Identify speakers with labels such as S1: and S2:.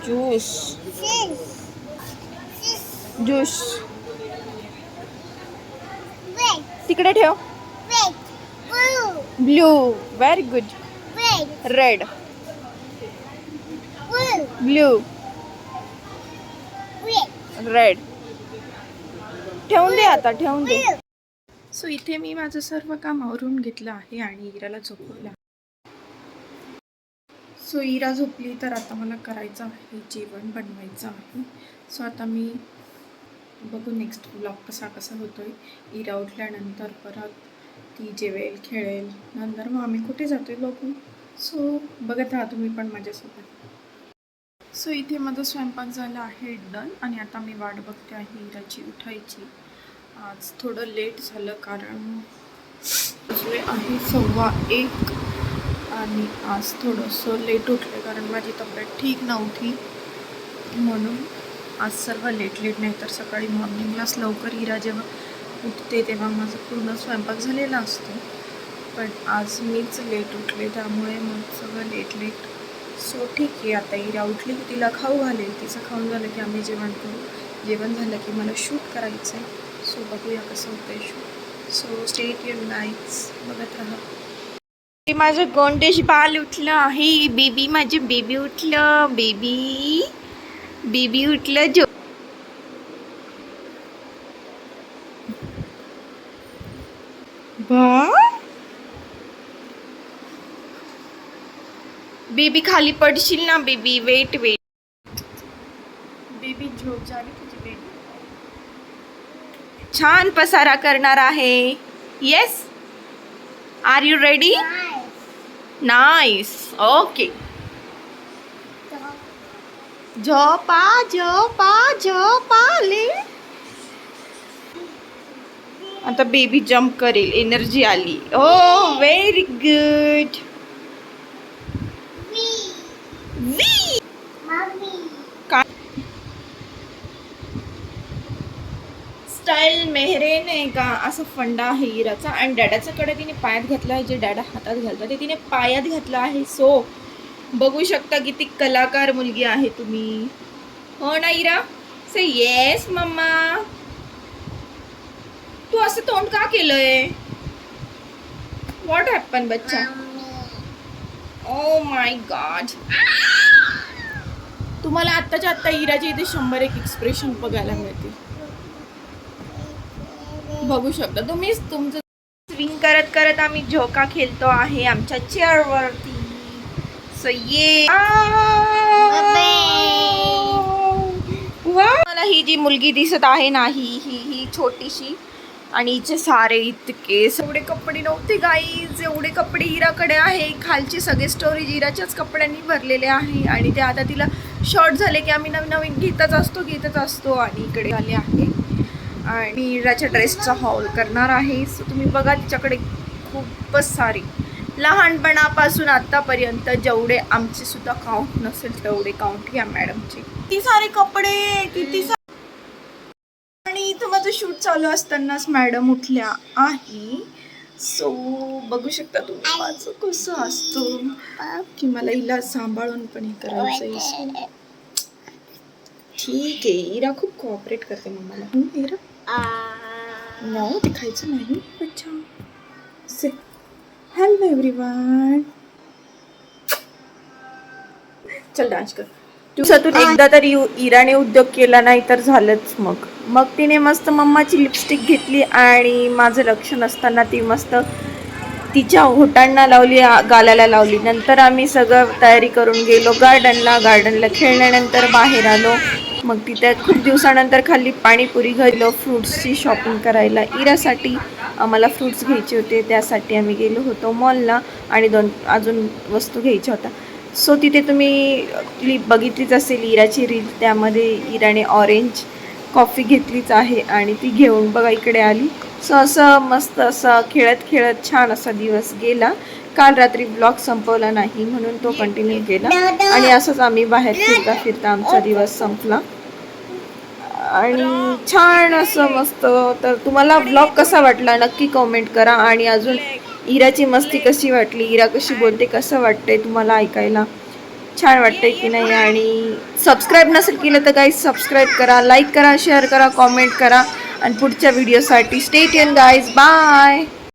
S1: Juice juice तिकडे ठेव. Blue very good. Red blue red ठेवून दे आता ठेवून दे. सो इथे मी माझं सर्व काम आवरून घेतलं आहे आणि इराला झोपवलं. सो इरा झोपली तर आता मला करायचं आहे जेवण बनवायचं आहे. सो आता मी बघू नेक्स्ट ब्लॉग कसा होतोय. इरा उठल्यानंतर परत ती जेवेल खेळेल नंतर मग आम्ही कुठे जातोय बघू. सो बघत राहा तुम्ही पण माझ्यासोबत. सो इथे माझा स्वयंपाक झाला आहे डन आणि आता मी वाट बघते आहे इराची उठायची. आज थोडं लेट झालं कारण आहे 1:15 आणि आज थोडंसं लेट उठले कारण माझी तब्येत ठीक नव्हती म्हणून आज सर्व लेट नाही तर सकाळी मॉर्निंगलाच लवकर इरा जेव्हा उठते तेव्हा माझा पूर्ण स्वयंपाक झालेला असतो. पण आज मीच लेट उठले त्यामुळे मग सगळं लेट. सो ठीक आहे आता इरा उठली की तिला खाऊ घालेल. तिचं खाऊन झालं की आम्ही जेवण करू. जेवण झालं की मला शूट करायचं आहे. सो बघूया कसं होतंय shoot. So stay tuned guys बघत राहा. माझं गोंडेश बाल उठलं आहे. बेबी माझे बेबी उठलं. बेबी उठलं. जो बेबी खाली पडशील ना बेबी. वेट बेबी झोप झाली तुझी. बेबी छान पसारा करणार आहे. Yes are you ready. Nice okay. झोपाले. आता बेबी जंप करेल. एनर्जी आली. Oh very good. स्टाईल मेहरेन आहे का असं फंडा आहे इराचा. आणि डॅडाचा कडे तिने पायात घातला आहे. जे डॅडा हातात घालतात ते तिने पायात घातलं आहे. सो बघू शकता किती कलाकार मुलगी आहे तुम्ही. हो ना इरा. से येस मम्मा. तू असं तोंड का केलंय. व्हॉट हॅपन बच्चा. Oh my God. तुम्हाला आत्ताच्या आत्ता इराच्या इथे 101 एक्सप्रेशन बघायला मिळतील. बघू शकता तुम्हीच. तुमचं स्विंग करत करत आम्ही झोका खेळतो आहे आमच्या चेअरवरती. सो ये मला ही जी मुलगी दिसत आहे ना ही छोटीशी आणि हिचे सारे इतके एवढे कपडे नव्हते गाईज. एवढे कपडे इराकडे आहे. खालचे सगळे स्टोरेज इराच्याच कपड्यांनी भरलेले आहे आणि ते आता तिला शॉर्ट झाले की आम्ही नवीन घेतच असतो आणि इकडे आले आहे आणि इराच्या ड्रेसचा हॉल करणार आहे. सो तुम्ही बघा तिच्याकडे खूपच सारी लहानपणापासून आतापर्यंत जेवढे आमचे सुद्धा काउंट नसेल तेवढे काउंट या मॅडमचे. किती सारे कपडे किती आणि इथं माझं शूट चालू असतानाच मॅडम उठल्या आहे. सो बघू शकता तुम्ही माझं कसं असतं की मला हिला सांभाळून पण हे करायचं. ठीक आहे इरा खूप कोऑपरेट करते मम्माला. इरा नो ते खायचं नाही. अच्छा से हॅलो एव्हरीवन. चल डान्स कर. दिवसातून एकदा तरी इराने उद्योग केला नाही तर झालंच. मग तिने मस्त मम्माची लिपस्टिक घेतली आणि माझं लक्ष नसताना ती मस्त तिच्या होटांना लावली गालाला लावली. नंतर आम्ही सगळं तयारी करून गेलो गार्डनला खेळल्यानंतर बाहेर आलो. मग तिथे खूप दिवसानंतर खाल्ली पाणीपुरी. गेलो फ्रूट्सची शॉपिंग करायला. इरासाठी आम्हाला फ्रूट्स घ्यायचे होते त्यासाठी आम्ही गेलो होतो मॉलला आणि 2 अजून वस्तू घ्यायच्या होत्या. सो तिथे तुम्ही क्लिप बघितलीच असेल इराची रील. त्यामध्ये इराने ऑरेंज कॉफी घेतलीच आहे आणि ती घेऊन बघा इकडे आली. सो असं मस्त असं खेळत छान असा दिवस गेला. काल रात्री ब्लॉग संपवला नाही म्हणून तो कंटिन्यू केला आणि असंच आम्ही बाहेर फिरता आमचा दिवस संपला आणि छान असं मस्त. तर तुम्हाला ब्लॉग कसा वाटला नक्की कमेंट करा. आणि अजून इराची मस्ती कशी वाटली, इरा कशी बोलते, कसं वाटतंय तुम्हाला ऐकायला
S2: छान वाटतंय की नाही. आणि सबस्क्राईब नसेल केलं तर गाईज सबस्क्राईब करा, लाईक करा, शेअर करा, कॉमेंट करा. आणि पुढच्या व्हिडिओसाठी स्टे ट्यून गाईज. बाय.